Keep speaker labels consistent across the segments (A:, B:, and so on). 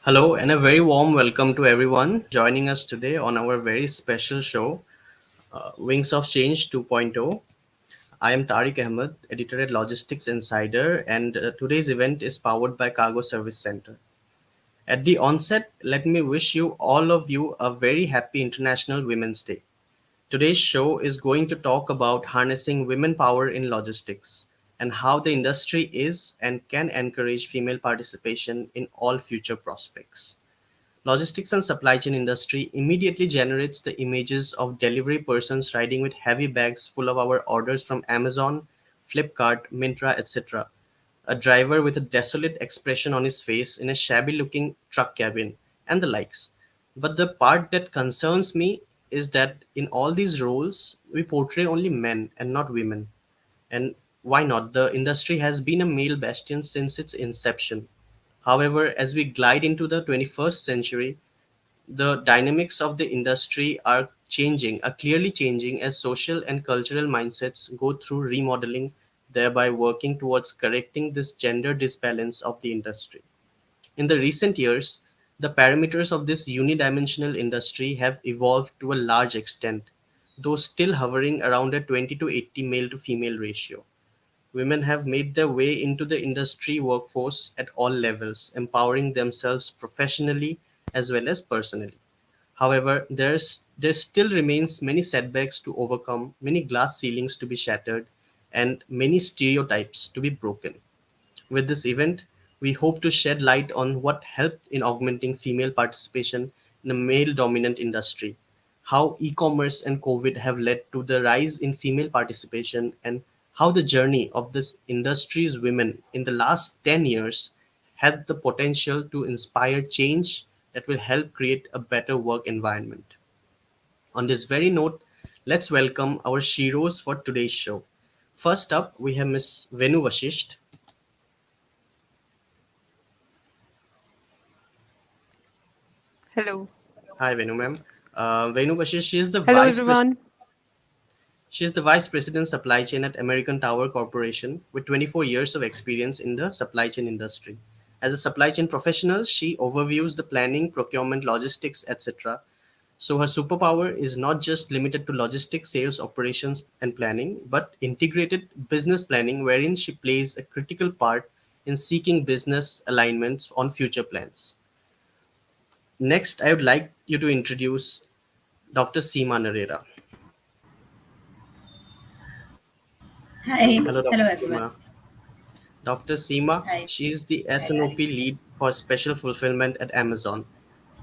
A: Hello, and a very warm welcome to everyone joining us today on our very special show, Wings of Change 2.0. I am Tariq Ahmed, editor at Logistics Insider, and today's event is powered by Cargo Service Center. At the onset, let me wish you all of you a very happy International Women's Day. Today's show is going to talk about harnessing women power in logistics and how the industry is and can encourage female participation in all future prospects. Logistics and supply chain industry immediately generates the images of delivery persons riding with heavy bags full of our orders from Amazon, Flipkart, Myntra, etc. A driver with a desolate expression on his face in a shabby looking truck cabin, and the likes. But the part that concerns me is that in all these roles, we portray only men and not women. And why not? The industry has been a male bastion since its inception. However, as we glide into the 21st century, the dynamics of the industry are clearly changing as social and cultural mindsets go through remodeling, thereby working towards correcting this gender disbalance of the industry. In the recent years, the parameters of this unidimensional industry have evolved to a large extent, though still hovering around a 20 to 80 male to female ratio. Women have made their way into the industry workforce at all levels, empowering themselves professionally as well as personally. However, there still remains many setbacks to overcome, many glass ceilings to be shattered, and many stereotypes to be broken. With this event, we hope to shed light on what helped in augmenting female participation in a male dominant industry, how e commerce and COVID have led to the rise in female participation, and how the journey of this industry's women in the last 10 years had the potential to inspire change that will help create a better work environment. On this very note, let's welcome our sheroes for today's show. First up, we have Miss Venu Vashisht.
B: Hello.
A: Hi, Venu ma'am. Venu Bashir,
B: Hello, everyone.
A: she is the vice president supply chain at American Tower Corporation with 24 years of experience in the supply chain industry. As a supply chain professional, she overviews the planning, procurement, logistics, etc. So her superpower is not just limited to logistics, sales, operations, and planning, but integrated business planning, wherein she plays a critical part in seeking business alignments on future plans. Next, I would like you to introduce Dr. Seema Narera.
C: Hi,
A: Hello,
C: hello
A: Dr.
C: everyone.
A: Seema. Dr. Seema,
C: Hi,
A: she is the
C: hi
A: SNOP
C: Tariq.
A: lead for special fulfillment at Amazon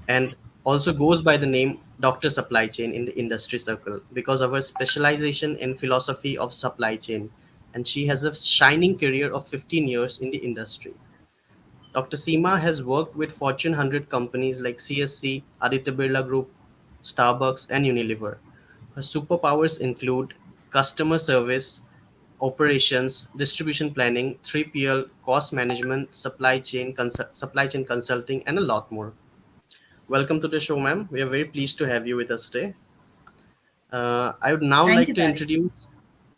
A: and also goes by the name Dr. Supply Chain in the industry circle because of her specialization in philosophy of supply chain. And she has a shining career of 15 years in the industry. Dr. Seema has worked with Fortune 100 companies like CSC, Aditya Birla Group, Starbucks, and Unilever. Her superpowers include customer service, operations, distribution planning, 3PL, cost management, supply chain consulting, and a lot more. Welcome to the show, ma'am. We are very pleased to have you with us today. I would now
C: Thank
A: like
C: you,
A: to
C: Tariq.
A: introduce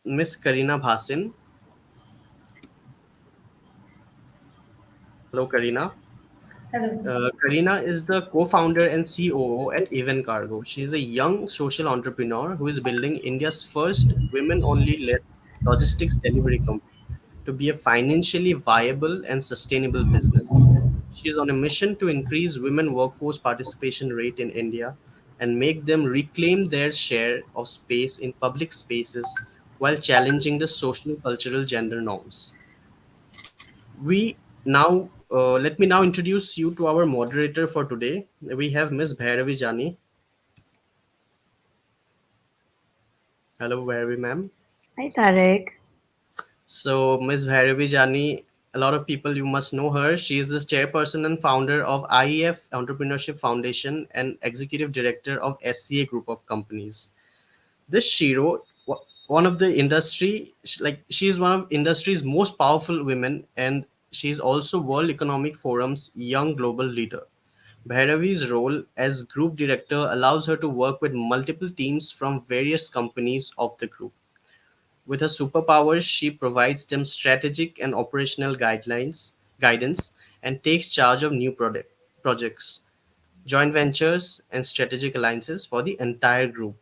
A: Miss Karina Bhasin. Hello, Karina.
C: Hello.
A: Karina is the co-founder and COO at Even Cargo. She is a young social entrepreneur who is building India's first women-only led logistics delivery company to be a financially viable and sustainable business. She is on a mission to increase women workforce participation rate in India and make them reclaim their share of space in public spaces while challenging the social cultural gender norms. We now Let me now introduce you to our moderator for today. We have Miss Bhairavi Jani. Hello, Bhairavi ma'am.
C: Hi, Tariq.
A: So, Miss Bhairavi Jani, a lot of people you must know her. She is the chairperson and founder of IEF Entrepreneurship Foundation and executive director of SCA Group of Companies. This Shiro, one of the industry, like she is one of industry's most powerful women, and she is also World Economic Forum's young global leader. Bhairavi's role as group director allows her to work with multiple teams from various companies of the group. With her superpowers, she provides them strategic and operational guidance, and takes charge of new projects, joint ventures, and strategic alliances for the entire group.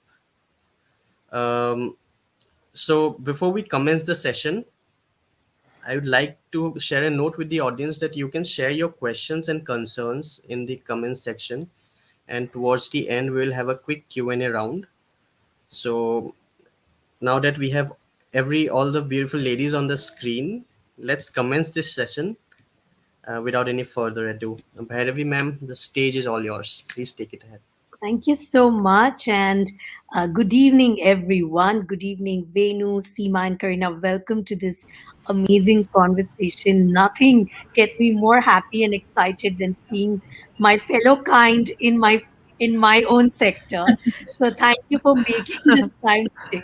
A: Um, so, before we commence the session, I would like to share a note with the audience that you can share your questions and concerns in the comment section, and towards the end we will have a quick Q&A round. So now that we have every all the beautiful ladies on the screen, let's commence this session without any further ado. Bhairavi ma'am, the stage is all yours. Please take it ahead.
C: Thank you so much. And good evening, everyone. Good evening, Venu, Seema, and Karina. Welcome to this amazing conversation. Nothing gets me more happy and excited than seeing my fellow kind in my own sector. So thank you for making this time today.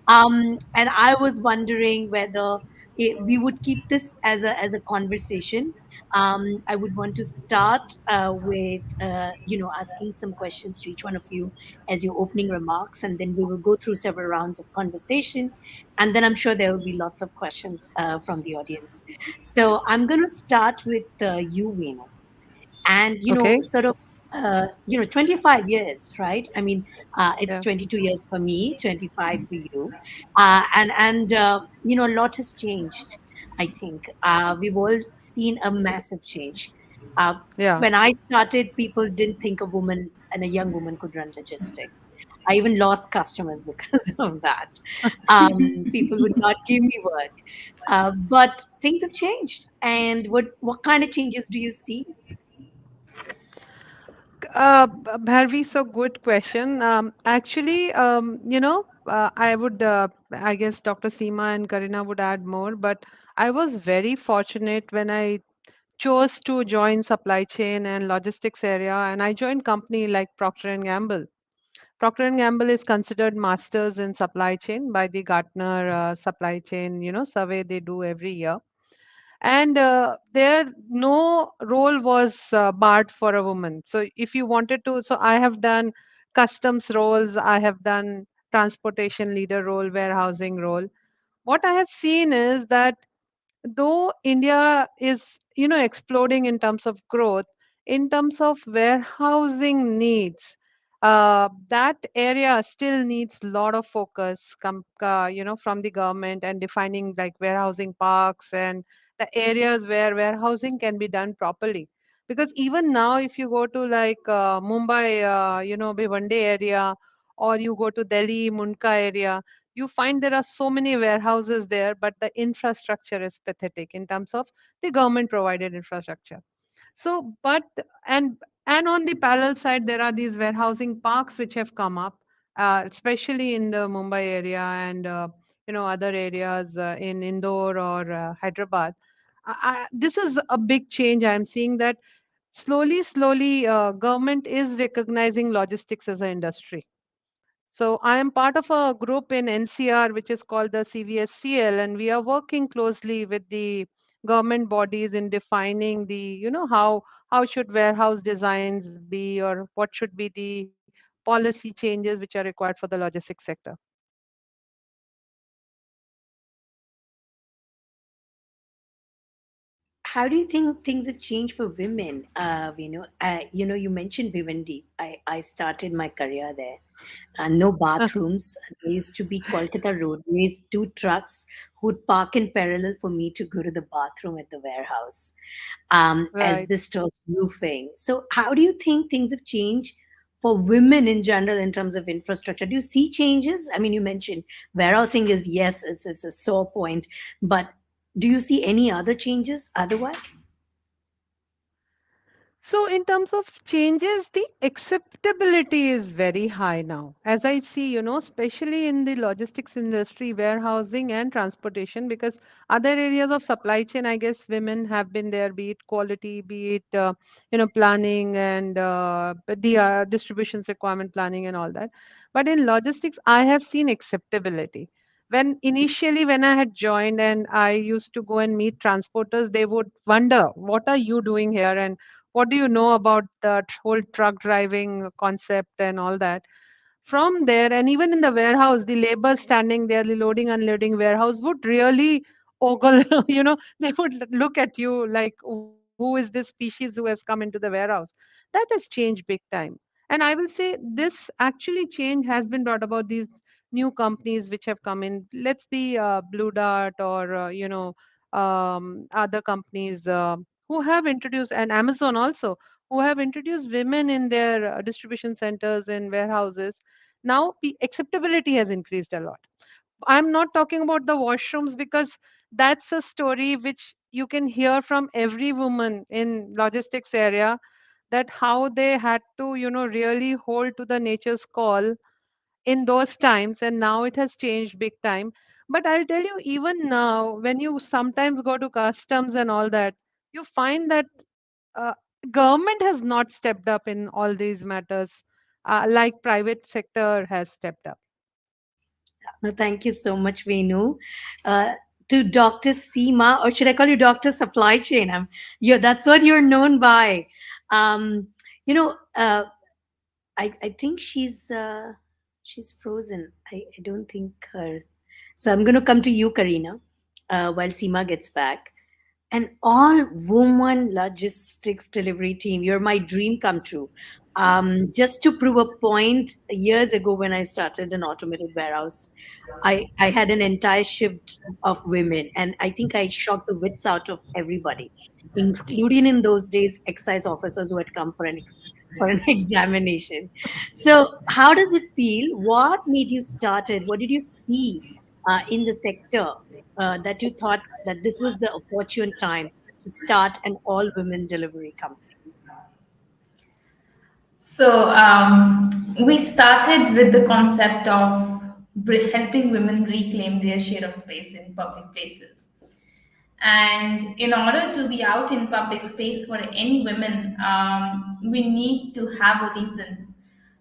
C: And I was wondering whether we would keep this as a conversation. I would want to start with asking some questions to each one of you as your opening remarks, and then we will go through several rounds of conversation, and then I'm sure there will be lots of questions from the audience. So I'm going to start with you, Venu, and
B: Okay.
C: sort of 25 years, right? I mean, it's
B: Yeah.
C: 22 years for me, 25 for you, and a lot has changed. I think we've all seen a massive change. uh,
B: Yeah.
C: when I started, people didn't think a woman and a young woman could run logistics. I even lost customers because of that. People would not give me work, but things have changed. And what kind of changes do you see?
B: Bharvi, so good question. Actually, I would, I guess Dr. Seema and Karina would add more, but I was very fortunate when I chose to join supply chain and logistics area, and I joined company like Procter and Gamble. Procter and Gamble is considered masters in supply chain by the Gartner supply chain, survey they do every year. And there no role was barred for a woman. So if you wanted to, so I have done customs roles, I have done transportation leader role, warehousing role. What I have seen is that though India is, exploding in terms of growth, in terms of warehousing needs, that area still needs a lot of focus, from the government and defining like warehousing parks and the areas where warehousing can be done properly. Because even now, if you go to like Mumbai, Bhiwandi area, or you go to Delhi, Mundka area, you find there are so many warehouses there, but the infrastructure is pathetic in terms of the government provided infrastructure. So, but and and on the parallel side, there are these warehousing parks which have come up, especially in the Mumbai area and other areas in Indore or Hyderabad. This is a big change. I'm seeing that slowly, government is recognizing logistics as an industry. So I am part of a group in NCR which is called the CVSCL, and we are working closely with the government bodies in defining the, how should warehouse designs be, or what should be the policy changes which are required for the logistics sector.
C: How do you think things have changed for women? You mentioned Bhiwandi. I started my career there. No bathrooms. There used to be Kolkata roadways, two trucks who would park in parallel for me to go to the bathroom at the warehouse.
B: Right.
C: Asbestos roofing. So, how do you think things have changed for women in general in terms of infrastructure? Do you see changes? I mean, you mentioned warehousing is, yes, it's a sore point, but do you see any other changes otherwise?
B: So, in terms of changes, the acceptability is very high now. As I see, especially in the logistics industry, warehousing and transportation, because other areas of supply chain, I guess women have been there, be it quality, be it, planning and distributions requirement planning and all that. But in logistics, I have seen acceptability. When I had joined and I used to go and meet transporters, they would wonder, what are you doing here? And what do you know about the whole truck driving concept and all that? From there, and even in the warehouse, the labor standing there, the loading unloading warehouse would really ogle. They would look at you like, who is this species who has come into the warehouse? That has changed big time. And I will say this actually change has been brought about these new companies which have come in. Let's be Blue Dart or other companies who have introduced, and Amazon also, who have introduced women in their distribution centers and warehouses. Now the acceptability has increased a lot. I'm not talking about the washrooms, because that's a story which you can hear from every woman in logistics area, that how they had to really hold to the nature's call in those times, and now it has changed big time. But I'll tell you, even now when you sometimes go to customs and all that, you find that uh, government has not stepped up in all these matters, like private sector has stepped up.
C: No, thank you so much, Venu. Uh, to Dr. Seema, or should I call you Dr. Supply Chain? That's what you're known by. Um, you know, uh, I think she's frozen. I don't think her. So I'm going to come to you, Karina, while Seema gets back. An all woman logistics delivery team. You're my dream come true. Just to prove a point, years ago when I started an automated warehouse, I had an entire shift of women, and I think I shocked the wits out of everybody, including in those days excise officers who had come for for an examination. So, how does it feel? What made you started? What did you see in the sector that you thought that this was the opportune time to start an all women delivery company?
D: So we started with the concept of helping women reclaim their share of space in public places. And in order to be out in public space for any women, we need to have a reason.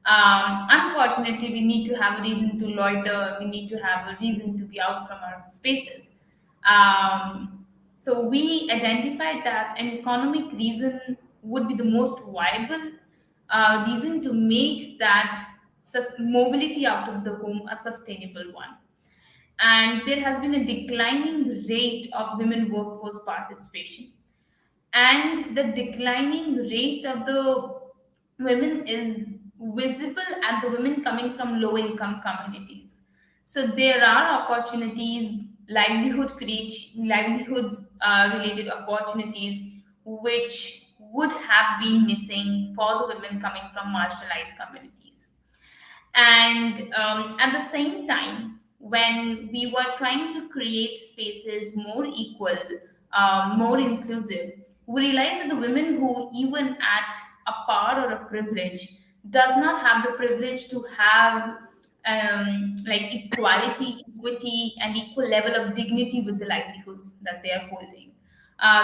D: Unfortunately, we need to have a reason to loiter. We need to have a reason to be out from our spaces. So we identified that an economic reason would be the most viable reason to make that mobility out of the home a sustainable one. And there has been a declining rate of women workforce participation, and the declining rate of the women is visible at the women coming from low income communities. So there are opportunities, livelihoods related opportunities which would have been missing for the women coming from marginalized communities. And at the same time, when we were trying to create spaces more equal, more inclusive, we realized that the women who, even at a power or a privilege, does not have the privilege to have like equality, equity, and equal level of dignity with the livelihoods that they are holding.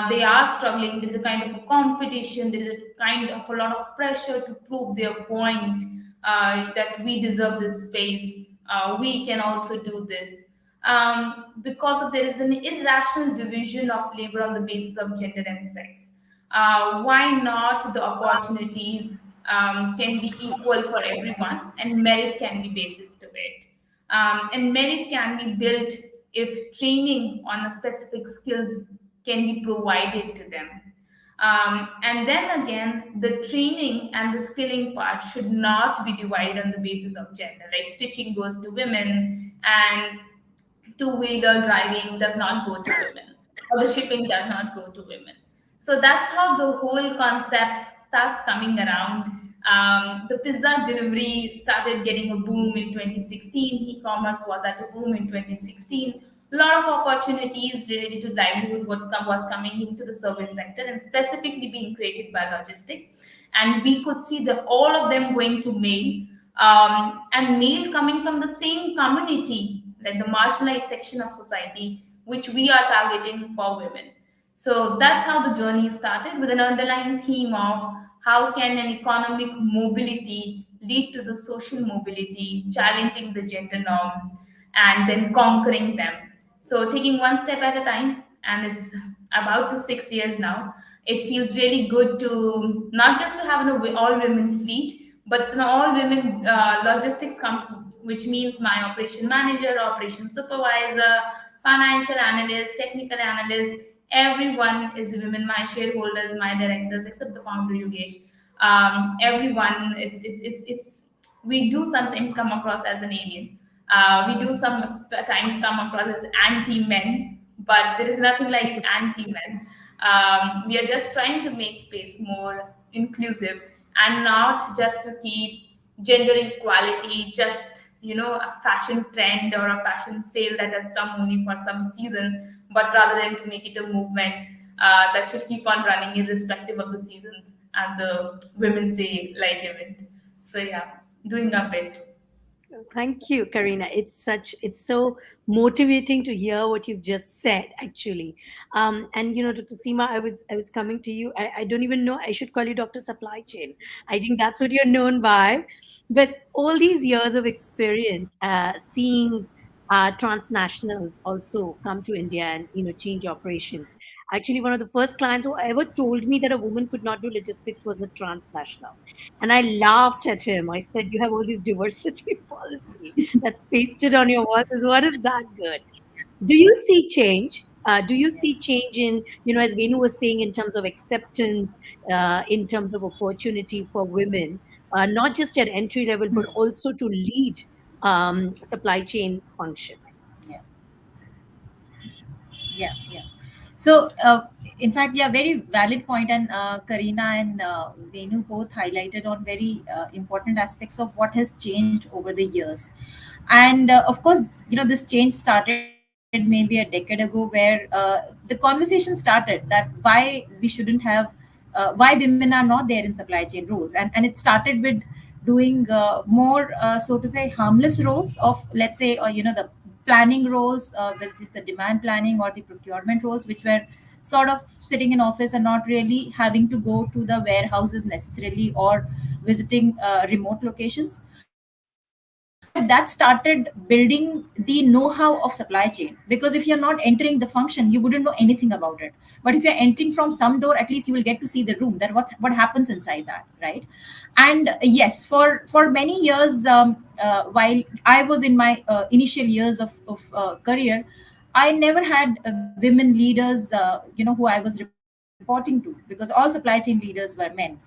D: They are struggling. There's a kind of a competition. There's a kind of a lot of pressure to prove their point, that we deserve this space. We can also do this. Because of there is an irrational division of labor on the basis of gender and sex. Why not the opportunities can be equal for everyone, and merit can be basis to it. And merit can be built if training on a specific skills can be provided to them. And then again, the training and the skilling part should not be divided on the basis of gender. Like stitching goes to women, and two-wheeler driving does not go to women, or the shipping does not go to women. So that's how the whole concept starts coming around. The pizza delivery started getting a boom in 2016. E-commerce was at a boom in 2016. A lot of opportunities related to livelihood was coming into the service sector, and specifically being created by logistics. And we could see that all of them going to male, and male coming from the same community, like the marginalized section of society, which we are targeting for women. So that's how the journey started, with an underlying theme of how can an economic mobility lead to the social mobility, challenging the gender norms, and then conquering them. So taking one step at a time, and it's about to 6 years now. It feels really good to not just to have an all women fleet, but it's an all women logistics company, which means my operation manager, operation supervisor, financial analyst, technical analyst, everyone is women. My shareholders, my directors, except the founder Yogesh, everyone. It's we do sometimes come across as an alien. We do sometimes come across as anti men, but there is nothing like anti men. We are just trying to make space more inclusive, and not just to keep gender equality just a fashion trend or a fashion sale that has come only for some season, but rather than to make it a movement that should keep on running irrespective of the seasons and the Women's Day like event. So yeah, doing a bit.
C: Thank you, Karina. It's so motivating to hear what you've just said, actually. And Dr. Seema, I was coming to you. I don't even know I should call you Dr. Supply Chain. I think that's what you're known by. But all these years of experience, seeing transnationals also come to India and change operations. Actually, one of the first clients who ever told me that a woman could not do logistics was a transnational. And I laughed at him. I said, "You have all this diversity policy that's pasted on your walls. What is that good?" Do you see change? Do you see change in, as Venu was saying, in terms of acceptance, in terms of opportunity for women, not just at entry level, but also to lead supply chain functions?
E: Yeah, yeah. So, in fact, yeah, very valid point, and Karina and Venu both highlighted on very important aspects of what has changed over the years. And of course, this change started maybe a decade ago, where the conversation started that why we shouldn't have, why women are not there in supply chain roles, and it started with doing more, so to say, harmless roles of, let's say, the planning roles, which is the demand planning, or the procurement roles, which were sort of sitting in office and not really having to go to the warehouses necessarily, or visiting remote locations. But that started building the know-how of supply chain, because if you're not entering the function, you wouldn't know anything about it. But if you're entering from some door, at least you will get to see the room, that what happens inside that, right? And yes, for many years, while I was in my initial years of career, I never had women leaders, who I was reporting to, because all supply chain leaders were men.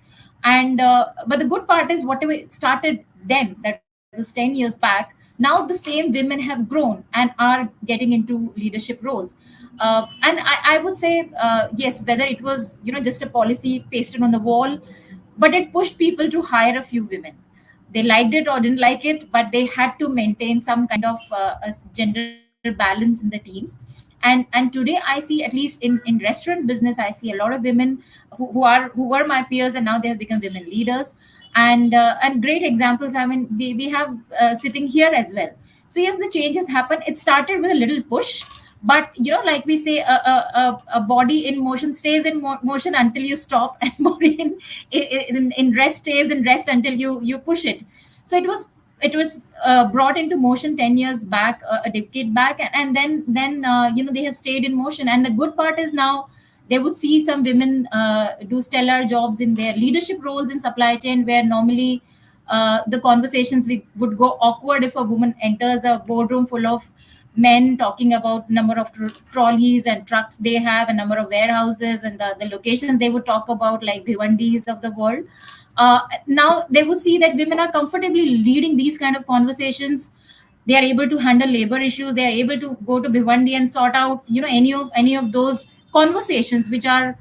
E: And but the good part is, whatever it started then, that was 10 years back, now the same women have grown and are getting into leadership roles. And I would say, yes, whether it was just a policy pasted on the wall, but it pushed people to hire a few women. They liked it or didn't like it, but they had to maintain some kind of a gender balance in the teams. And today I see, at least in restaurant business, I see a lot of women who were my peers, and now they have become women leaders. And great examples, I mean, we have sitting here as well. So yes, the change has happened. It started with a little push, but like we say, a body in motion stays in motion until you stop, and body in rest stays in rest until you push it. So it was brought into motion 10 years back, a decade back, and then they have stayed in motion. And the good part is, now They would see some women do stellar jobs in their leadership roles in supply chain, where normally the conversations would go awkward if a woman enters a boardroom full of men talking about number of trolleys and trucks they have, a number of warehouses, and the locations they would talk about, like Bhivandis of the world. Now they would see that women are comfortably leading these kind of conversations. They are able to handle labor issues. They are able to go to Bhiwandi and sort out, any of those conversations which are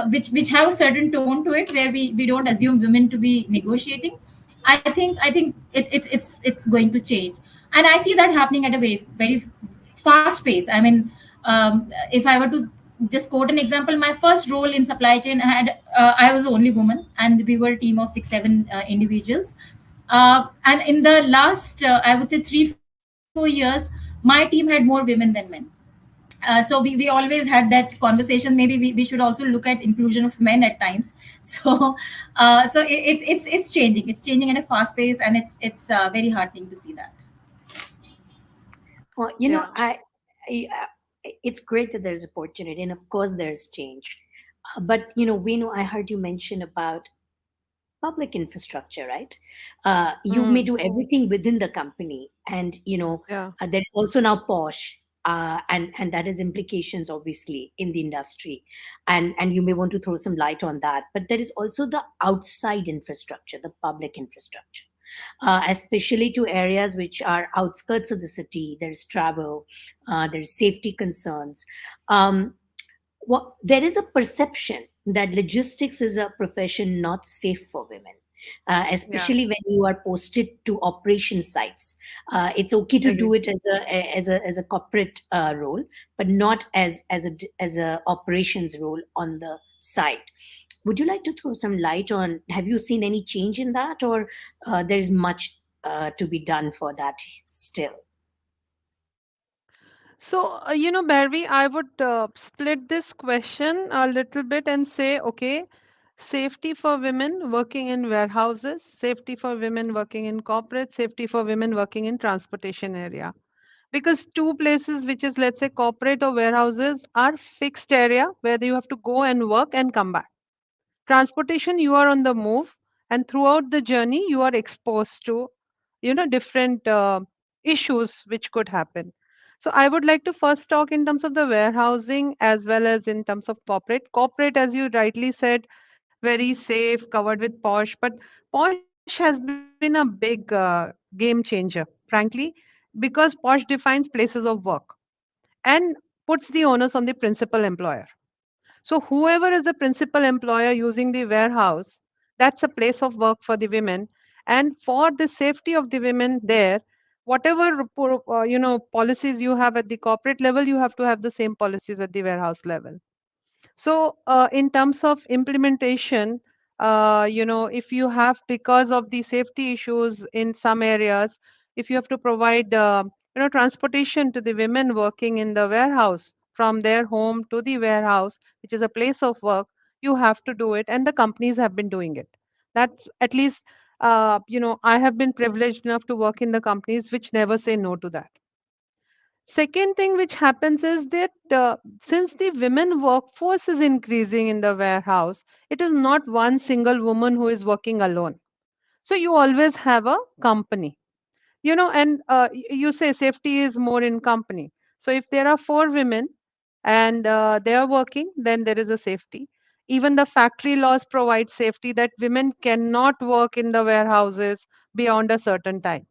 E: which have a certain tone to it, where we don't assume women to be negotiating. I think it's going to change, and I see that happening at a very fast pace. I mean, if I were to just quote an example, my first role in supply chain, I was the only woman, and we were a team of 6 7 individuals. And in the last, I would say, 3 4 years, my team had more women than men. So we always had that conversation. Maybe we should also look at inclusion of men at times. So it's changing. It's changing at a fast pace, and it's very heartening to see that.
C: Well, it's great that there's opportunity, and of course there's change. But Venu, I heard you mention about public infrastructure, right? You may
B: Mm,
C: do everything within the company, and
B: yeah.
C: there is also now Posh, and that has implications obviously in the industry, and you may want to throw some light on that. But there is also the outside infrastructure, the public infrastructure. Especially to areas which are outskirts of the city, there's travel, there's safety concerns. Um, there is a perception that logistics is a profession not safe for women,
B: Yeah,
C: especially when you are posted to operation sites. It's okay to do
B: agree.
C: it as a corporate role, but not as a operations role on the site. Would you like to throw some light on? Have you seen any change in that, or there is much to be done for that still?
B: So, Barry, I would split this question a little bit and say, okay, safety for women working in warehouses, safety for women working in corporate, safety for women working in transportation area. Because two places, which is, let's say, corporate or warehouses, are fixed area where you have to go and work and come back. Transportation, you are on the move, and throughout the journey you are exposed to different issues which could happen. So I would like to first talk in terms of the warehousing as well as in terms of corporate, as you rightly said, very safe, covered with Posh. But Posh has been a big game changer, frankly, because Posh defines places of work and puts the onus on the principal employer. So whoever is the principal employer using the warehouse, that's a place of work for the women. And for the safety of the women there, whatever policies you have at the corporate level, you have to have the same policies at the warehouse level. So, in terms of implementation, if you have, because of the safety issues in some areas, if you have to provide, transportation to the women working in the warehouse from their home to the warehouse, which is a place of work, you have to do it, and the companies have been doing it. That's at least, I have been privileged enough to work in the companies which never say no to that. Second thing which happens is that since the women workforce is increasing in the warehouse, it is not one single woman who is working alone. So you always have a company, and you say safety is more in company. So if there are four women and they are working, then there is a safety. Even the factory laws provide safety that women cannot work in the warehouses beyond a certain time,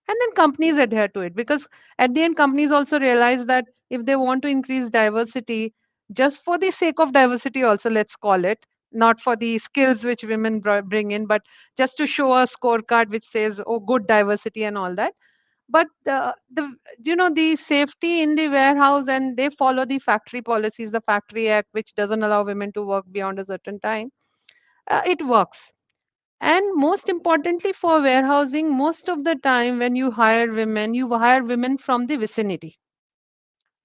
B: and then companies adhere to it, because at the end companies also realize that if they want to increase diversity, just for the sake of diversity also, let's call it, not for the skills which women bring in, but just to show a scorecard which says, oh, good diversity and all that. But the safety in the warehouse, and they follow the factory policies, the factory act, which doesn't allow women to work beyond a certain time. It works. And most importantly, for warehousing, most of the time when you hire women from the vicinity,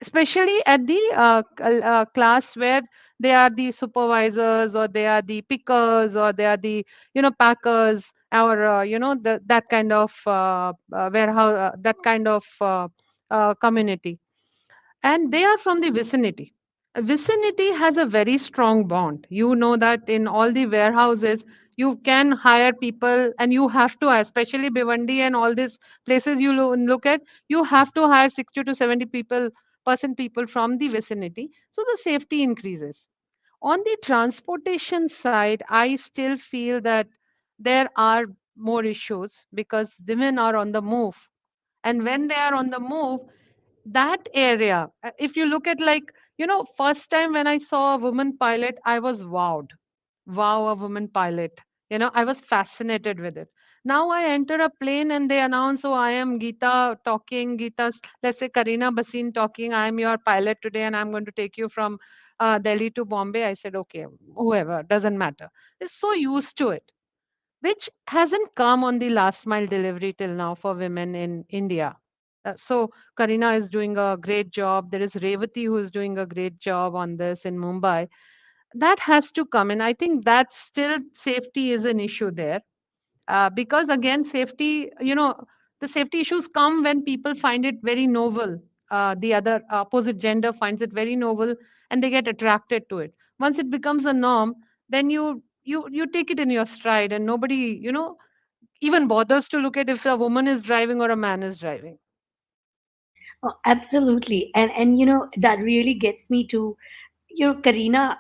B: especially at the class where they are the supervisors, or they are the pickers, or they are the packers, or that kind of warehouse, that kind of community, and they are from the vicinity. Vicinity has a very strong bond. You know that in all the warehouses, you can hire people and you have to hire, especially Bhiwandi and all these places you look at, you have to hire 60 to 70 people from the vicinity. So the safety increases. On the transportation side, I still feel that there are more issues because women are on the move. And when they are on the move, that area, if you look at, like, first time when I saw a woman pilot, I was wowed. Wow, a woman pilot. I was fascinated with it. Now I enter a plane and they announce, oh, I am Geeta talking, let's say Karina Bhasin talking, I am your pilot today and I'm going to take you from Delhi to Bombay. I said, okay, whoever, doesn't matter. It's so used to it, which hasn't come on the last mile delivery till now for women in India. So Karina is doing a great job. There is Revati who is doing a great job on this in Mumbai. That has to come, and I think that still safety is an issue there, because again, safety, the safety issues come when people find it very novel. The other opposite gender finds it very novel, and they get attracted to it. Once it becomes a norm, then you take it in your stride, and nobody, even bothers to look at if a woman is driving or a man is driving.
C: Oh, absolutely. And that really gets me to, Karina,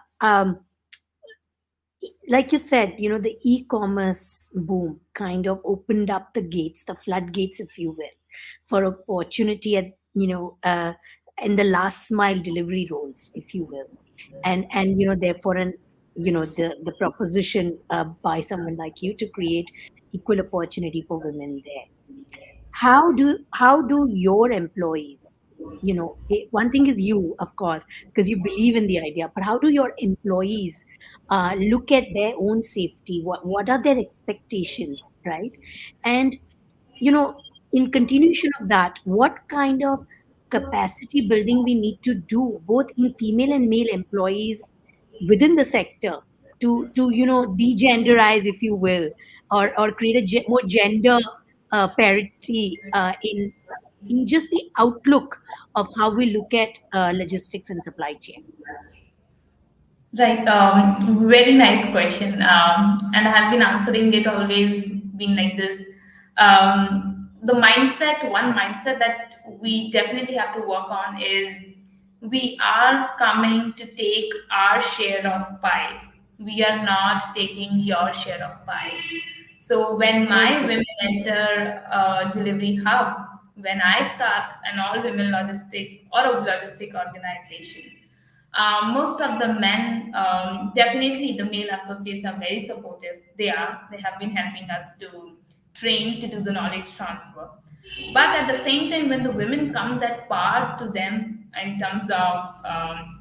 C: like you said, the e-commerce boom kind of opened up the gates, the floodgates, if you will, for opportunity at, in the last mile delivery roles, if you will. And therefore, the proposition by someone like you to create equal opportunity for women there. How do your employees, one thing is you, of course, because you believe in the idea, but how do your employees look at their own safety? What are their expectations, right? And you know in continuation of that, what kind of capacity building we need to do both in female and male employees within the sector to de-genderize, if you will, or create a more gender parity in just the outlook of how we look at logistics and supply chain.
D: Right. Very nice question. And I have been answering it, always been like this. One mindset that we definitely have to work on is we are coming to take our share of pie. We are not taking your share of pie. So when my women enter a delivery hub, when I start an all women logistic or a logistic organization, most of the men, definitely the male associates are very supportive. They have been helping us to train to do the knowledge transfer. But at the same time, when the women comes at par to them in terms of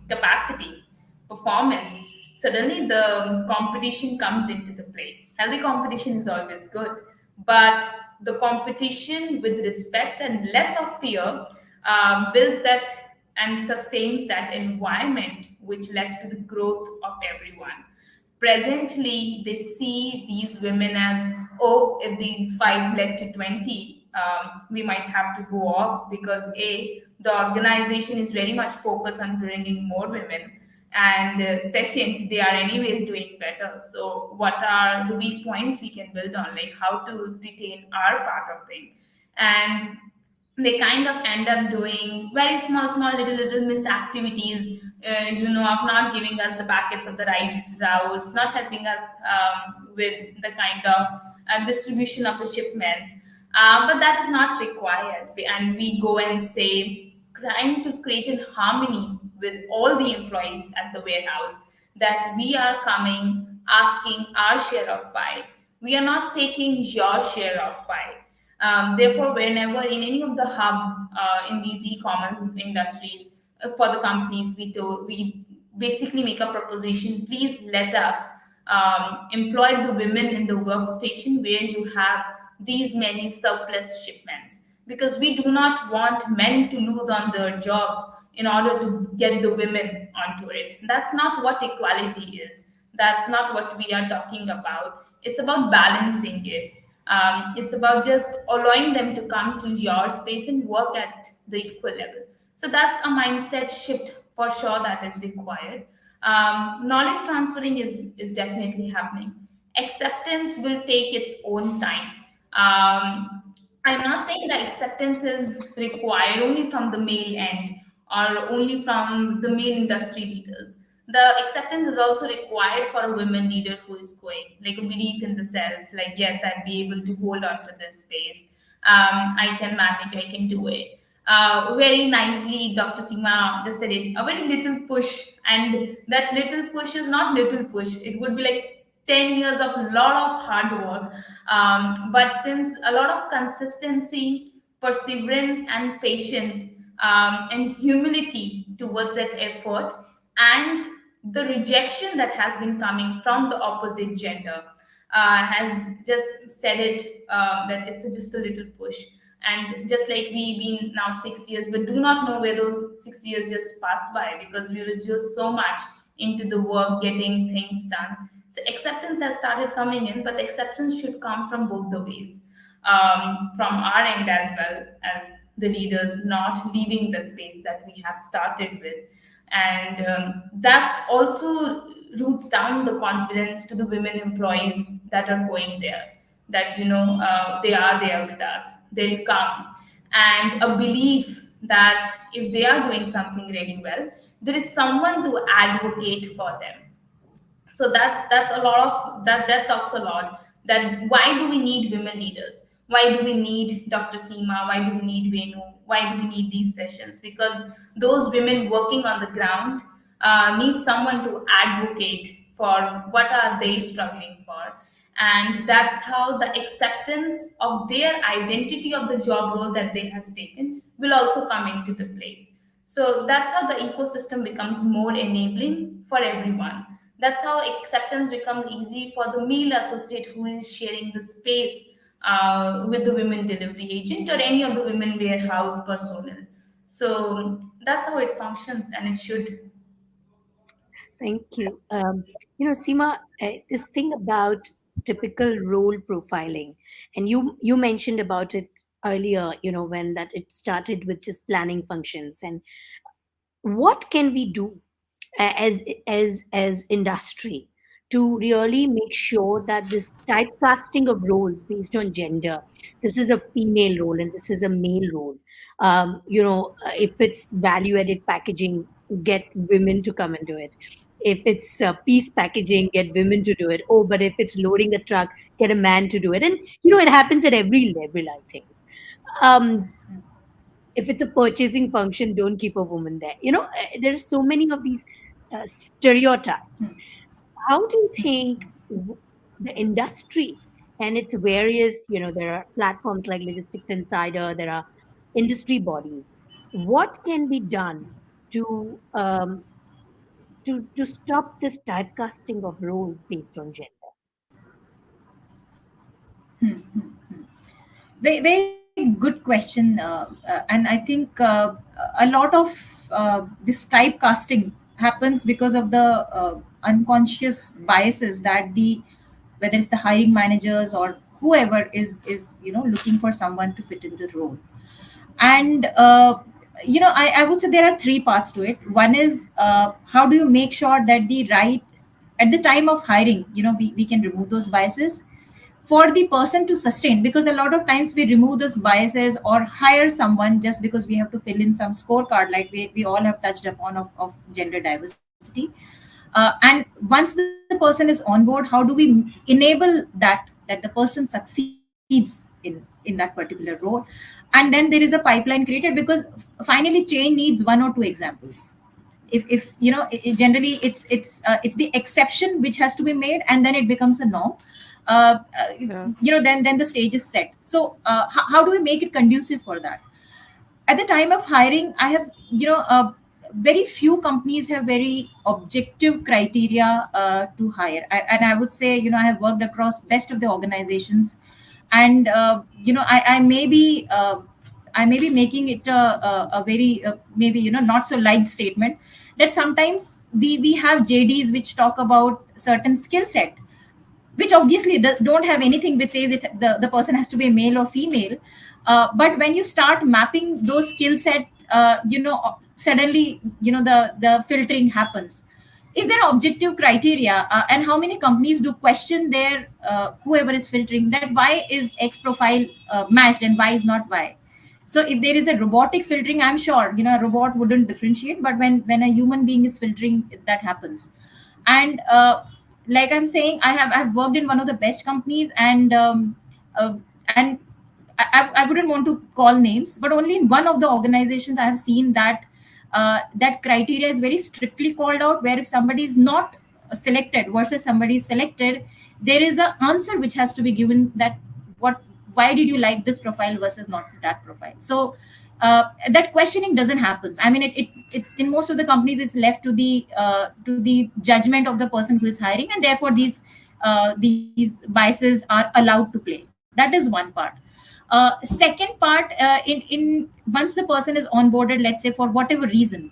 D: capacity, performance, suddenly the competition comes into the play. Healthy competition is always good, but the competition with respect and less of fear builds that and sustains that environment which leads to the growth of everyone. Presently, they see these women as, oh, if these five led to 20, we might have to go off because A, the organization is very much focused on bringing more women. And second, they are anyways doing better. So, what are the weak points we can build on, like how to retain our part of thing? And they kind of end up doing very small little miss activities, of not giving us the packets of the right routes, not helping us with the kind of distribution of the shipments. But that is not required, and we go and say, trying to create a harmony with all the employees at the warehouse, that we are coming asking our share of pie. We are not taking your share of pie. Therefore, whenever in any of the hub in these e-commerce industries, for the companies, we basically make a proposition. Please let us employ the women in the workstation where you have these many surplus shipments, because we do not want men to lose on their jobs in order to get the women onto it. That's not what equality is. That's not what we are talking about. It's about balancing it. It's about just allowing them to come to your space and work at the equal level. So that's a mindset shift for sure that is required. Knowledge transferring is definitely happening. Acceptance will take its own time. I'm not saying that acceptance is required only from the male end or only from the male industry leaders. The acceptance is also required for a women leader who is going, like a belief in the self, like, yes, I'd be able to hold on to this space. I can manage, I can do it. Very nicely, Dr. Seema just said it, a very little push. And that little push is not little push. It would be like 10 years of a lot of hard work. But since a lot of consistency, perseverance, and patience, and humility towards that effort, and the rejection that has been coming from the opposite gender has just said it, that it's just a little push. And just like we've been now 6 years, but do not know where those 6 years just passed by, because we were just so much into the work, getting things done. So acceptance has started coming in, but acceptance should come from both the ways, from our end as well as the leaders not leaving the space that we have started with. And that also roots down the confidence to the women employees that are going there, that they are there with us, they'll come, and a belief that if they are doing something really well, there is someone to advocate for them. So that's a lot of that talks a lot, that why do we need women leaders, why do we need Dr. Seema, why do we need Venu, why do we need these sessions? Because those women working on the ground need someone to advocate for what are they struggling for. And that's how the acceptance of their identity of the job role that they has taken will also come into the place. So that's how the ecosystem becomes more enabling for everyone. That's how acceptance becomes easy for the male associate who is sharing the space with the women delivery agent or any of the women warehouse personnel. So that's how it functions, and it should.
C: Thank you. Seema, this thing about typical role profiling, and you mentioned about it earlier. When that it started with just planning functions, and what can we do as industry to really make sure that this typecasting of roles based on gender, this is a female role and this is a male role, if it's value added packaging, get women to come and do it. If it's piece packaging, get women to do it. Oh, but if it's loading a truck, get a man to do it. And it happens at every level, I think. um if it's a purchasing function, don't keep a woman there. There are so many of these stereotypes. How do you think the industry and its various, there are platforms like Logistics Insider, there are industry bodies, what can be done to stop this typecasting of roles based on gender?
E: Very good question, and I think a lot of this typecasting happens because of the unconscious biases that the whether it's the hiring managers or whoever is looking for someone to fit in the role. And I would say there are three parts to it. One is, how do you make sure that the right at the time of hiring, we can remove those biases for the person to sustain, because a lot of times we remove those biases or hire someone just because we have to fill in some scorecard, like we all have touched upon of gender diversity. And once the person is on board, how do we enable that the person succeeds in that particular role? And then there is a pipeline created, because finally change needs one or two examples. If generally it's the exception which has to be made, and then it becomes a norm.
B: Yeah.
E: Then the stage is set. So how do we make it conducive for that? At the time of hiring, I have very few companies have very objective criteria to hire. And I would say, I have worked across best of the organizations, and I may be making it a very maybe not so light statement, that sometimes we have JDs which talk about certain skill set, which obviously don't have anything which says the person has to be male or female. But when you start mapping those skill set, suddenly the filtering happens. Is there objective criteria, and how many companies do question their whoever is filtering, that why is X profile matched and why is not Y? So if there is a robotic filtering, I'm sure a robot wouldn't differentiate, but when a human being is filtering, that happens. And like I'm saying, I've worked in one of the best companies, and I wouldn't want to call names, but only in one of the organizations I have seen that that criteria is very strictly called out, where if somebody is not selected versus somebody is selected, there is an answer which has to be given, that what why did you like this profile versus not that profile. So that questioning doesn't happen. I mean, it in most of the companies it's left to the judgment of the person who is hiring, and therefore these biases are allowed to play. That is one part. Second part, in once the person is onboarded, let's say for whatever reason,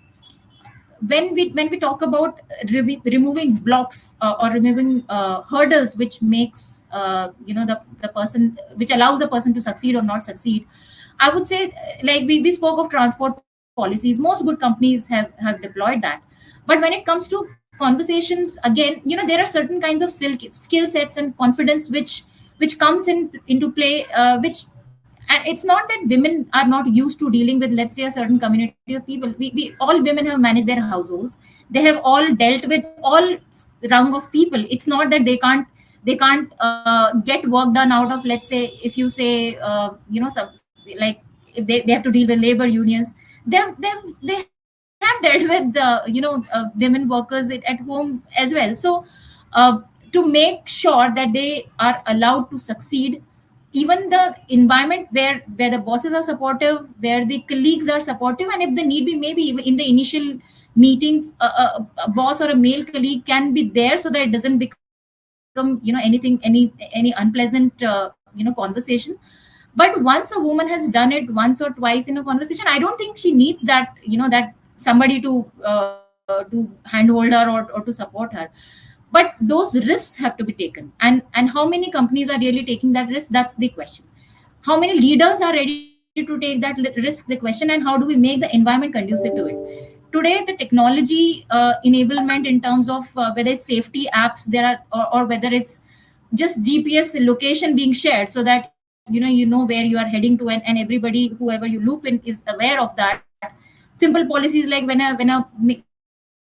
E: when we talk about removing blocks, or removing hurdles which makes the person, which allows the person to succeed or not succeed, I would say, like we spoke of transport policies, most good companies have deployed that. But when it comes to conversations, again, there are certain kinds of skill sets and confidence which comes into play, which, and it's not that women are not used to dealing with, let's say, a certain community of people. We all women have managed their households, they have all dealt with all rung of people. It's not that they can't get work done out of, let's say, if you say some, like, if they have to deal with labor unions, they have dealt with women workers at home as well. So uh, to make sure that they are allowed to succeed, even the environment where the bosses are supportive, where the colleagues are supportive, and if the need be, maybe even in the initial meetings, a boss or a male colleague can be there, so that it doesn't become any unpleasant conversation. But once a woman has done it once or twice in a conversation, I don't think she needs that that somebody to handhold her, or to support her. But those risks have to be taken, and how many companies are really taking that risk? That's the question. How many leaders are ready to take that risk? The question. And how do we make the environment conducive to it? Today the technology enablement, in terms of whether it's safety apps there are, or whether it's just GPS location being shared, so that you know where you are heading to, and everybody, whoever you loop in, is aware of that. Simple policies like when a female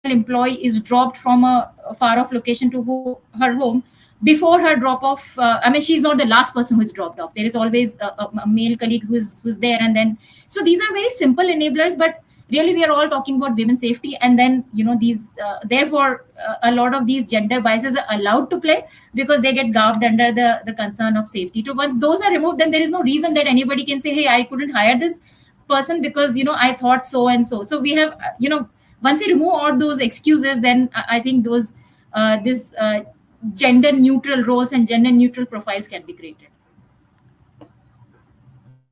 E: employee is dropped from a far off location to her home, before her drop off, I mean, she's not the last person who is dropped off. There is always a male colleague who's there, and then, so these are very simple enablers, but really we are all talking about women's safety. And then these therefore a lot of these gender biases are allowed to play, because they get garbed under the concern of safety. So once those are removed, then there is no reason that anybody can say, hey, I couldn't hire this person because I thought so and so. So we have once you remove all those excuses, then I think those this gender neutral roles and gender neutral profiles can be created.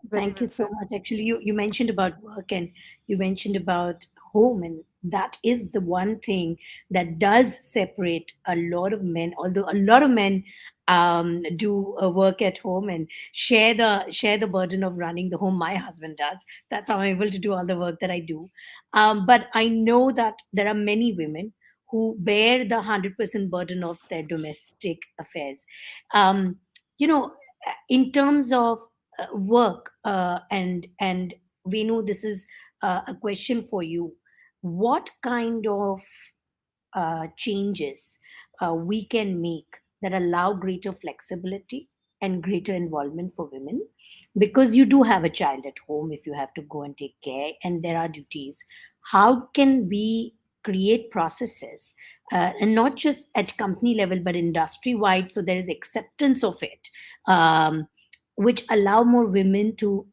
B: Very
C: Thank you
B: well
C: so
B: said.
C: much. Actually, you mentioned about work and you mentioned about home, and that is the one thing that does separate a lot of men. Although a lot of men do work at home and share the burden of running the home. My husband does. That's how I'm able to do all the work that I do. But I know that there are many women who bear the 100% burden of their domestic affairs. Um, you know, in terms of work, and we know this is a question for you. What kind of changes we can make that allow greater flexibility and greater involvement for women? Because you do have a child at home, if you have to go and take care, and there are duties. How can we create processes, and not just at company level but industry wide, so there is acceptance of it, which allow more women to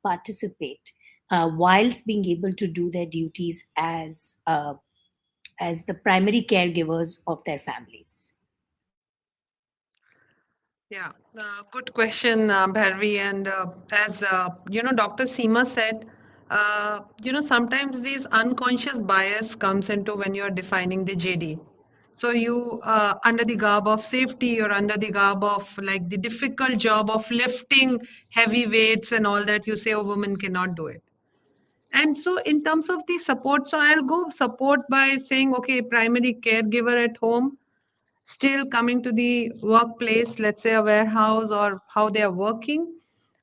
C: participate, whilst being able to do their duties as the primary caregivers of their families?
B: Yeah, good question, Bharvi. And as Dr. Seema said, sometimes these unconscious bias comes into when you're defining the JD. So you, under the garb of safety or under the garb of like the difficult job of lifting heavy weights and all that, you say a woman cannot do it. And so, in terms of the support, so I'll go support by saying, okay, primary caregiver at home, still coming to the workplace, let's say a warehouse or how they are working.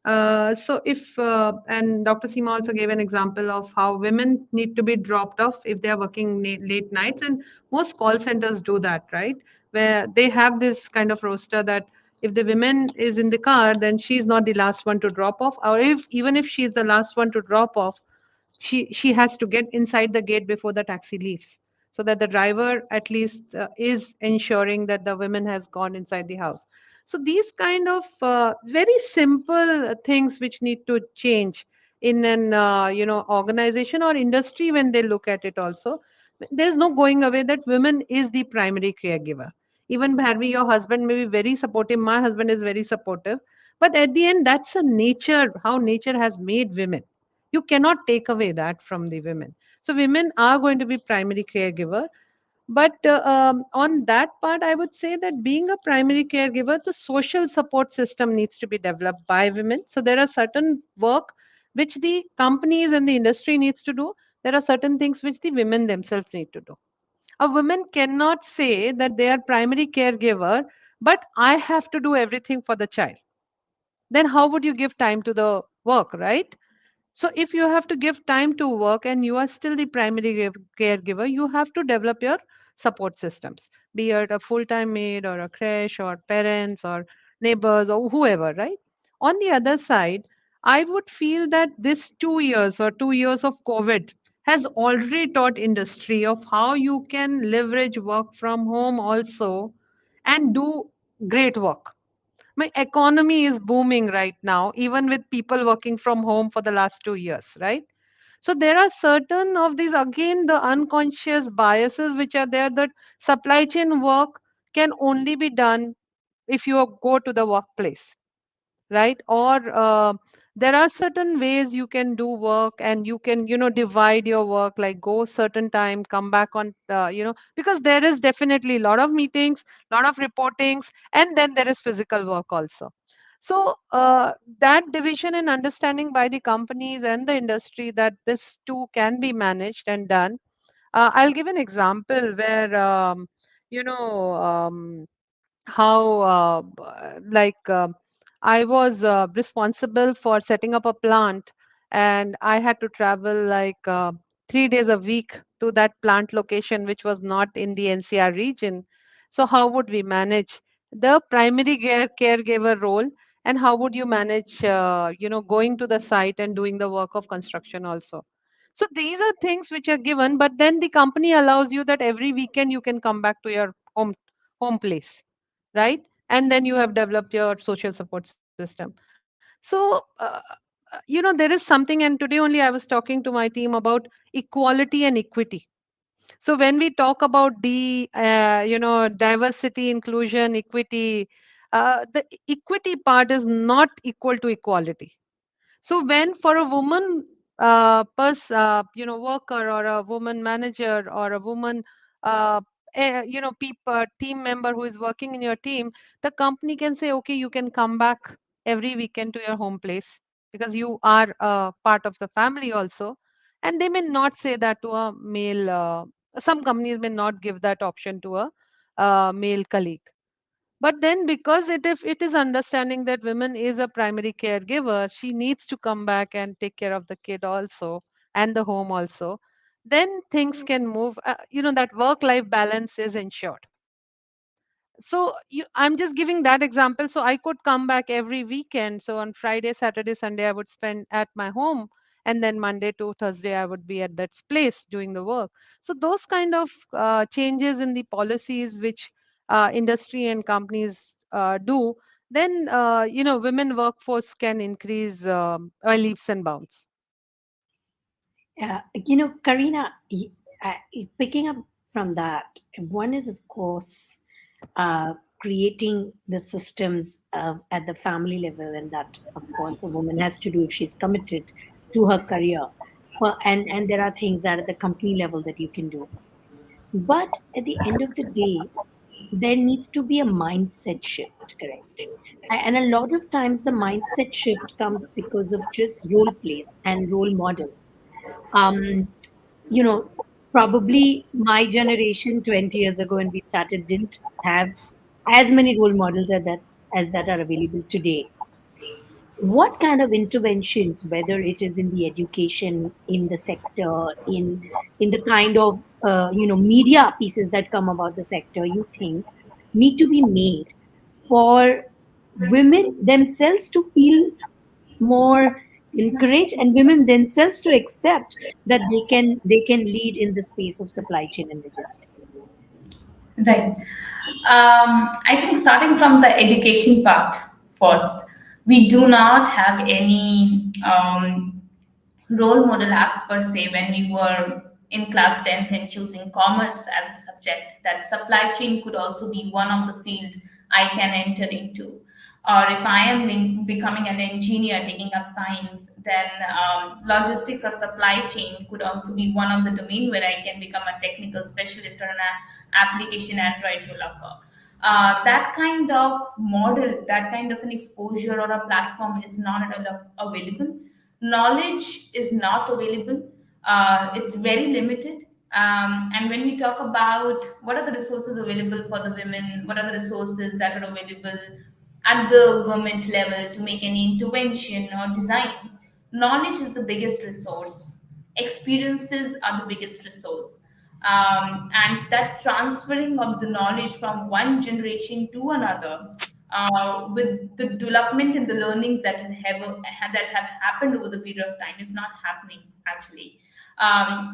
B: So if and Dr. Seema also gave an example of how women need to be dropped off if they are working late nights, and most call centers do that, right? Where they have this kind of roster that if the woman is in the car, then she's not the last one to drop off, or if even if she's the last one to drop off, she has to get inside the gate before the taxi leaves, so that the driver at least is ensuring that the woman has gone inside the house. So these kind of very simple things which need to change in an organization or industry when they look at it also. There's no going away that women is the primary caregiver. Even Bharvi, your husband may be very supportive, my husband is very supportive, but at the end that's a nature, how nature has made women. You cannot take away that from the women. So women are going to be primary caregiver. But on that part, I would say that being a primary caregiver, the social support system needs to be developed by women. So there are certain work which the companies and the industry needs to do. There are certain things which the women themselves need to do. A woman cannot say that they are primary caregiver, but I have to do everything for the child. Then how would you give time to the work, right? So if you have to give time to work and you are still the primary caregiver, you have to develop your support systems, be it a full-time maid or a creche or parents or neighbors or whoever, right? On the other side, I would feel that this 2 years or 2 years of COVID has already taught industry of how you can leverage work from home also and do great work. My economy is booming right now, even with people working from home for the last 2 years, right? So there are certain of these, again, the unconscious biases which are there, that supply chain work can only be done if you go to the workplace, right? Or there are certain ways you can do work, and you can divide your work, like go certain time, come back on because there is definitely a lot of meetings, lot of reportings, and then there is physical work also. So that division and understanding by the companies and the industry that this too can be managed and done. I'll give an example where you know um, how I was responsible for setting up a plant, and I had to travel 3 days a week to that plant location, which was not in the NCR region. So how would we manage the primary caregiver role, and how would you manage going to the site and doing the work of construction also? So these are things which are given, but then the company allows you that every weekend you can come back to your home place, right? And then you have developed your social support system. So there is something, and today only I was talking to my team about equality and equity. So when we talk about the diversity, inclusion, equity, the equity part is not equal to equality. So when for a woman worker, or a woman manager, or a woman team member who is working in your team, the company can say, okay, you can come back every weekend to your home place because you are a part of the family also. And they may not say that to a male. Some companies may not give that option to a male colleague. But then, because if it is understanding that women is a primary caregiver, she needs to come back and take care of the kid also and the home also. Then things can move. That work-life balance is ensured. So I'm just giving that example. So I could come back every weekend. So on Friday, Saturday, Sunday, I would spend at my home, and then Monday to Thursday, I would be at that place doing the work. So those kind of changes in the policies which industry and companies do, then women workforce can increase leaps and bounds.
C: Karina, picking up from that, one is, of course, creating the systems at the family level, and that, of course, the woman has to do if she's committed to her career. Well, and there are things that at the company level that you can do. But at the end of the day, there needs to be a mindset shift, correct? And a lot of times the mindset shift comes because of just role plays and role models. Um, you know, Probably my generation 20 years ago when we started didn't have as many role models as that are available today. What kind of interventions, whether it is in the education, in the sector, in the kind of media pieces that come about the sector, you think need to be made for women themselves to feel more encouraged, and women themselves to accept that they can lead in the space of supply chain and logistics?
D: Right. I think starting from the education part first, we do not have any role model as per se when we were in class 10th and choosing commerce as a subject, that supply chain could also be one of the field I can enter into. Or if I am becoming an engineer taking up science, then logistics or supply chain could also be one of the domain where I can become a technical specialist or an application Android developer. That kind of model, that kind of an exposure or a platform is not at all available. Knowledge is not available. It's very limited. And when we talk about what are the resources available for the women, what are the resources that are available at the government level to make any intervention or design, knowledge is the biggest resource. Experiences are the biggest resource. And that transferring of the knowledge from one generation to another, with the development and the learnings that have happened over the period of time, is not happening actually.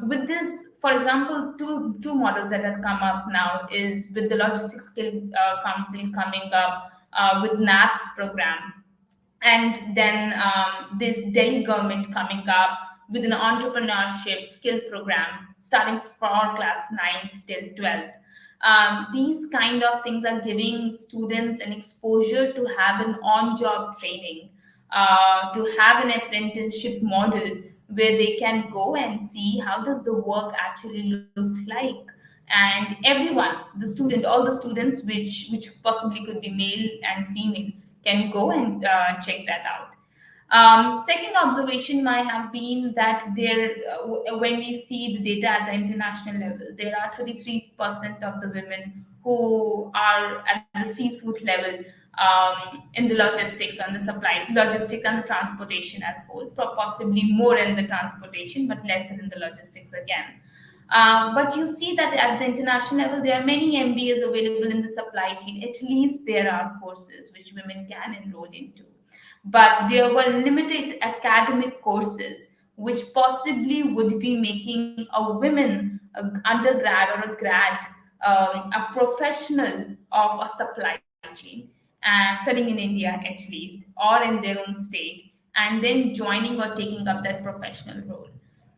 D: With this, for example, two models that has come up now is with the Logistics Skill Council coming up, with NAPS program, and then this Delhi government coming up with an entrepreneurship skill program starting for class 9th till 12th. These kind of things are giving students an exposure to have an on-job training, to have an apprenticeship model where they can go and see how does the work actually look like. And everyone, the student, all the students, which possibly could be male and female, can go and check that out. Second observation might have been that when we see the data at the international level, there are 33% of the women who are at the C-suite level, in the logistics and the supply, logistics and the transportation as whole, possibly more in the transportation, but lesser in the logistics again. But you see that at the international level, there are many MBAs available in the supply chain. At least there are courses which women can enroll into. But there were limited academic courses which possibly would be making a woman, a undergrad or a grad, a professional of a supply chain, studying in India at least, or in their own state, and then joining or taking up that professional role.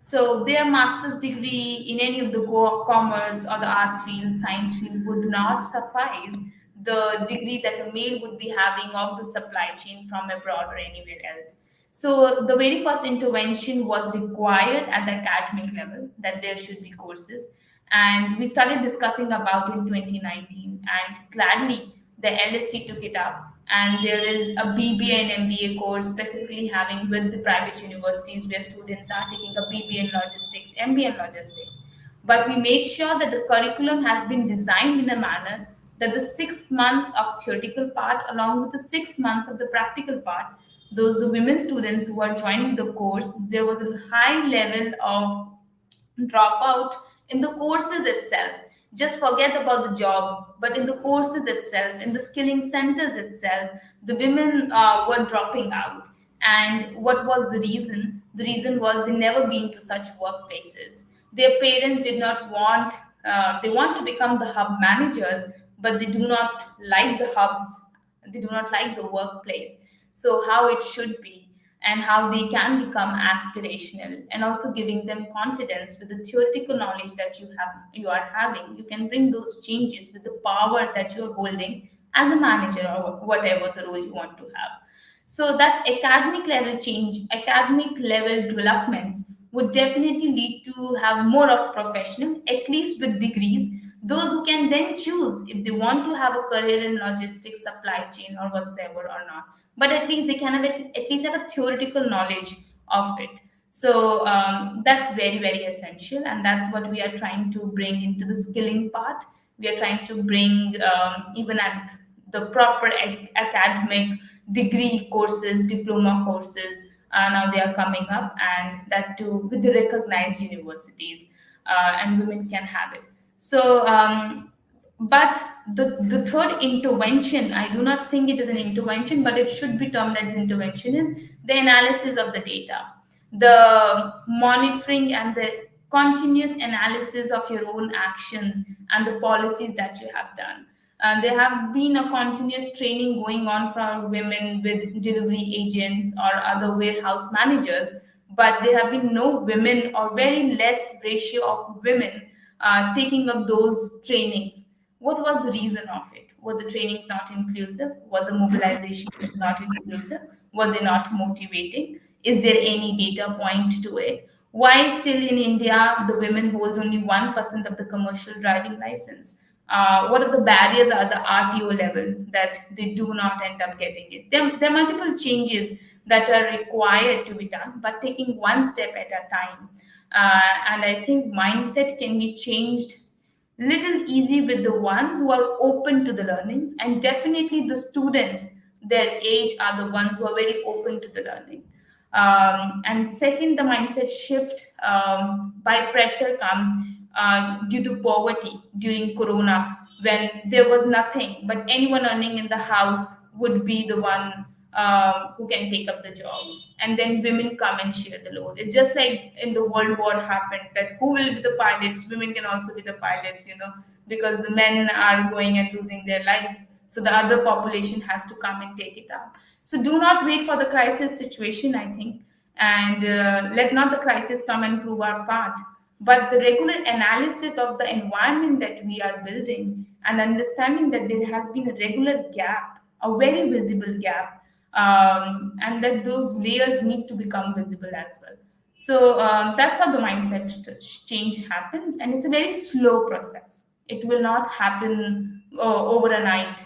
D: So their master's degree in any of the commerce or the arts field, science field would not suffice the degree that a male would be having of the supply chain from abroad or anywhere else. So the very first intervention was required at the academic level, that there should be courses. And we started discussing about it in 2019, and gladly the LSE took it up. And there is a BBA and MBA course specifically having with the private universities where students are taking a BBA in logistics, MBA in logistics. But we made sure that the curriculum has been designed in a manner that the 6 months of theoretical part along with the 6 months of the practical part, those the women students who are joining the course, there was a high level of dropout in the courses itself. Just forget about the jobs, but in the courses itself, in the skilling centers itself, the women were dropping out. And what was the reason? The reason was they never been to such workplaces. Their parents did not want, they want to become the hub managers, but they do not like the hubs, they do not like the workplace. So, how it should be and how they can become aspirational, and also giving them confidence with the theoretical knowledge that you are having, you can bring those changes with the power that you're holding as a manager or whatever the role you want to have. So that academic level change, academic level developments would definitely lead to have more of professional, at least with degrees, those who can then choose if they want to have a career in logistics, supply chain, or whatsoever or not. But at least they can have at least have a theoretical knowledge of it. So that's very, very essential, and that's what we are trying to bring into the skilling part. We are trying to bring, even at the proper academic degree courses, diploma courses. Now they are coming up, and that too with the recognized universities, and women can have it. So, but the third intervention, I do not think it is an intervention, but it should be termed as intervention, is the analysis of the data, the monitoring and the continuous analysis of your own actions and the policies that you have done. There have been a continuous training going on for women with delivery agents or other warehouse managers, but there have been no women or very less ratio of women taking up those trainings. What was the reason of it? Were the trainings not inclusive? Were the mobilization not inclusive? Were they not motivating? Is there any data point to it? Why still in India the women holds only 1% of the commercial driving license? What are the barriers at the RTO level that they do not end up getting it? There are multiple changes that are required to be done, but taking one step at a time. And I think mindset can be changed little easy with the ones who are open to the learnings, and definitely the students their age are the ones who are very open to the learning. And second, the mindset shift by pressure comes due to poverty during corona, when there was nothing but anyone earning in the house would be the one who can take up the job, and then women come and share the load. It's just like in the World War happened, that who will be the pilots? Women can also be the pilots, because the men are going and losing their lives. So the other population has to come and take it up. So do not wait for the crisis situation, I think, and let not the crisis come and prove our part. But the regular analysis of the environment that we are building and understanding that there has been a regular gap, a very visible gap, and that those layers need to become visible as well. So that's how the mindset change happens, and it's a very slow process. It will not happen overnight.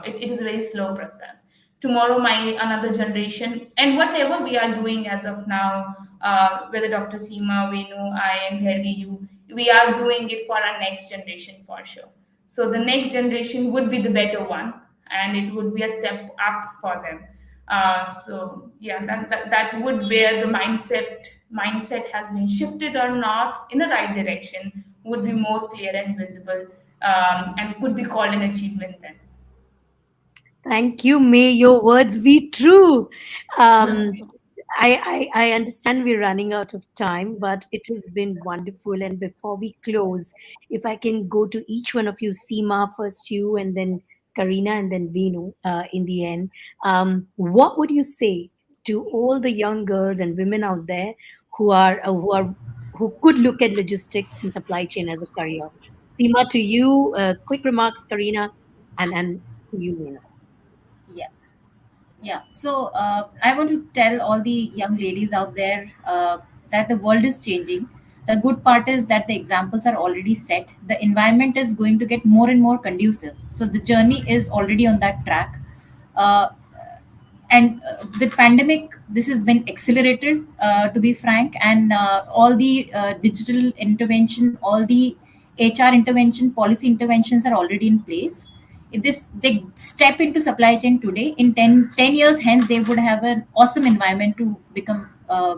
D: It is a very slow process. Tomorrow, my another generation, and whatever we are doing as of now, whether Dr. Seema, Venu, I, and Bhairavi, you, we are doing it for our next generation for sure. So the next generation would be the better one, and it would be a step up for them. So yeah, that would where the mindset has been shifted or not in the right direction would be more clear and visible, and could be called an achievement then.
C: Thank you. May your words be true. Um, I understand we're running out of time, but it has been wonderful. And before we close, if I can go to each one of you, Seema, first you, and then Karina, and then Venu in the end, what would you say to all the young girls and women out there who could look at logistics and supply chain as a career? Seema, to you, quick remarks, Karina, and to you, Venu.
E: Yeah. Yeah. So I want to tell all the young ladies out there that the world is changing. The good part is that the examples are already set. The environment is going to get more and more conducive. So the journey is already on that track. Uh, and with pandemic, this has been accelerated, to be frank, and all the digital intervention, all the HR intervention, policy interventions are already in place. If this they step into supply chain today, in 10 years hence they would have an awesome environment to become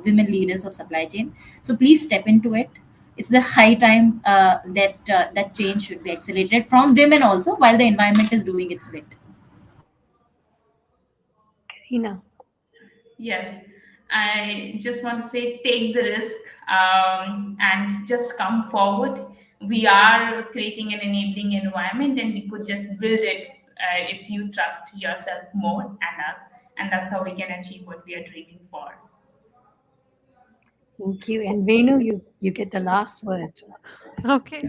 E: women leaders of supply chain. So please step into it. It's the high time that change should be accelerated from women also, while the environment is doing its bit.
C: Karina.
D: Yes, I just want to say take the risk, and just come forward. We are creating an enabling environment, and we could just build it if you trust yourself more and us. And that's how we can achieve what we are dreaming for.
C: Thank you. And Venu, you get the last word.
B: Okay.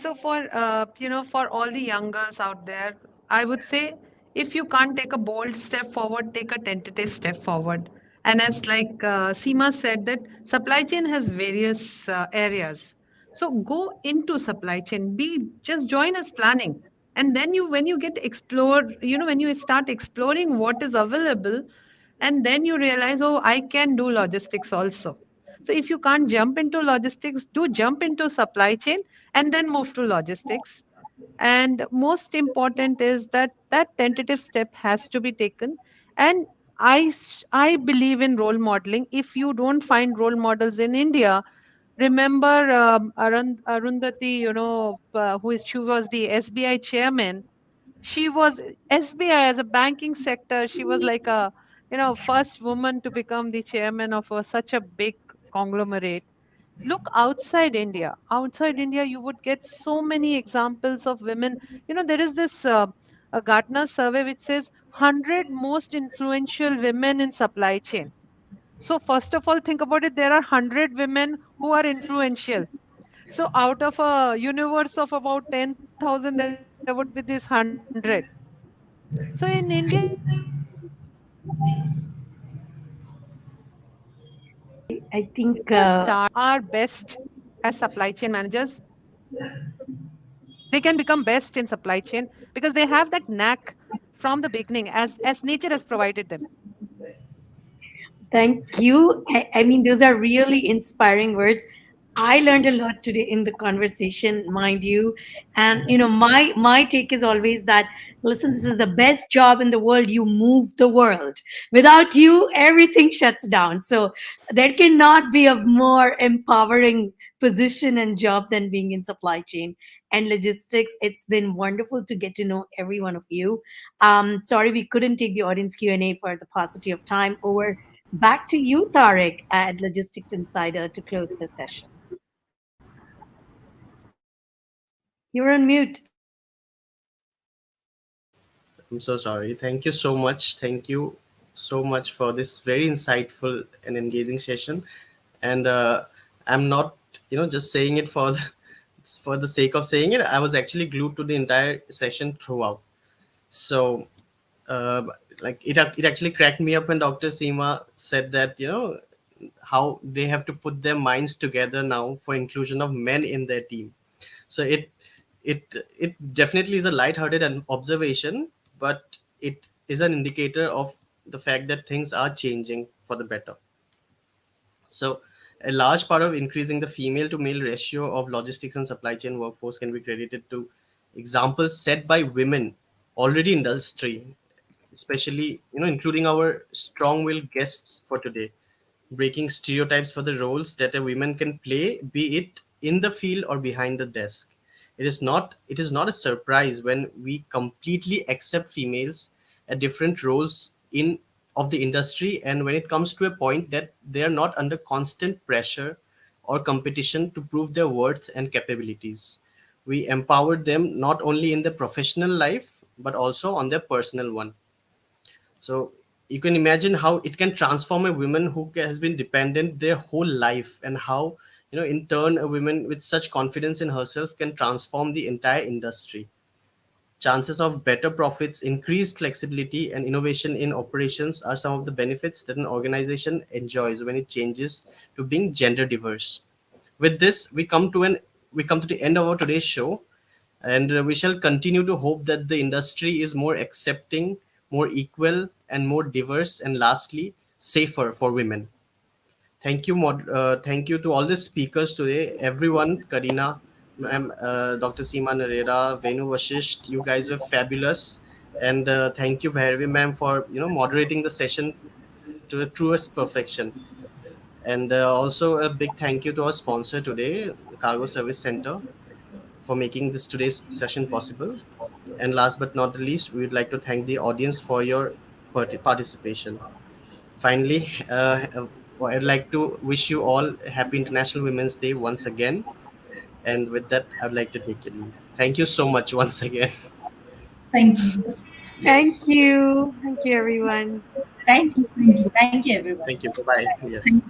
B: So for all the young girls out there, I would say if you can't take a bold step forward, take a tentative step forward. And as like Seema said, that supply chain has various areas. So go into supply chain. Be just join us planning, and then when you get explore, when you start exploring what is available, and then you realize, oh, I can do logistics also. So if you can't jump into logistics, do jump into supply chain and then move to logistics. And most important is that that tentative step has to be taken. And I believe in role modeling. If you don't find role models in India, remember Arundhati, she was the SBI chairman. She was SBI as a banking sector. She was like a, first woman to become the chairman of such a big conglomerate. Look outside India. Outside India, you would get so many examples of women. There is this a Gartner survey which says 100 most influential women in supply chain. So first of all, think about it. There are 100 women who are influential. So out of a universe of about 10,000, there would be this 100. So in India, you would get so many examples of women who are influential.
C: I think
B: Are best as supply chain managers. They can become best in supply chain because they have that knack from the beginning as nature has provided them.
C: thank you. I mean, those are really inspiring words. I learned a lot today in the conversation, mind you. And my take is always that listen, this is the best job in the world. You move the world. Without you, everything shuts down. So there cannot be a more empowering position and job than being in supply chain and logistics. It's been wonderful to get to know every one of you. Sorry we couldn't take the audience Q&A for the paucity of time. Over back to you, Tariq, at Logistics Insider to close the session. You're on mute.
A: I'm so sorry. Thank you so much. Thank you so much for this very insightful and engaging session. And I'm not, just saying it for for the sake of saying it. I was actually glued to the entire session throughout. So, uh, like it actually cracked me up when Dr. Seema said that how they have to put their minds together now for inclusion of men in their team. So it definitely is a light-hearted observation, but it is an indicator of the fact that things are changing for the better. So a large part of increasing the female to male ratio of logistics and supply chain workforce can be credited to examples set by women already in industry, especially including our strong-willed guests for today, breaking stereotypes for the roles that a woman can play, be it in the field or behind the desk. It is not a surprise when we completely accept females at different roles in of the industry, and when it comes to a point that they are not under constant pressure or competition to prove their worth and capabilities. We empower them not only in their professional life but also on their personal one. So you can imagine how it can transform a woman who has been dependent their whole life, and how in turn a woman with such confidence in herself can transform the entire industry. Chances of better profits, increased flexibility, and innovation in operations are some of the benefits that an organization enjoys when it changes to being gender diverse. With this, we come to the end of our today's show, and we shall continue to hope that the industry is more accepting, more equal, and more diverse, and lastly, safer for women. Thank you to all the speakers today, everyone, Karina, ma'am, Dr. Seema, Narera, Venu, Vashist, you guys were fabulous. And thank you, Bhairavi ma'am, for moderating the session to the truest perfection. And also a big thank you to our sponsor today, Cargo Service Center, for making this today's session possible. And last but not the least, we would like to thank the audience for your participation. Finally, I'd like to wish you all a happy International Women's Day once again. And with that, I'd like to take a leave. Thank you so much once again.
D: Thank you.
C: Thank
A: Yes.
C: you. Thank you, everyone.
E: Thank you, everyone.
A: Thank you. Bye bye. Yes.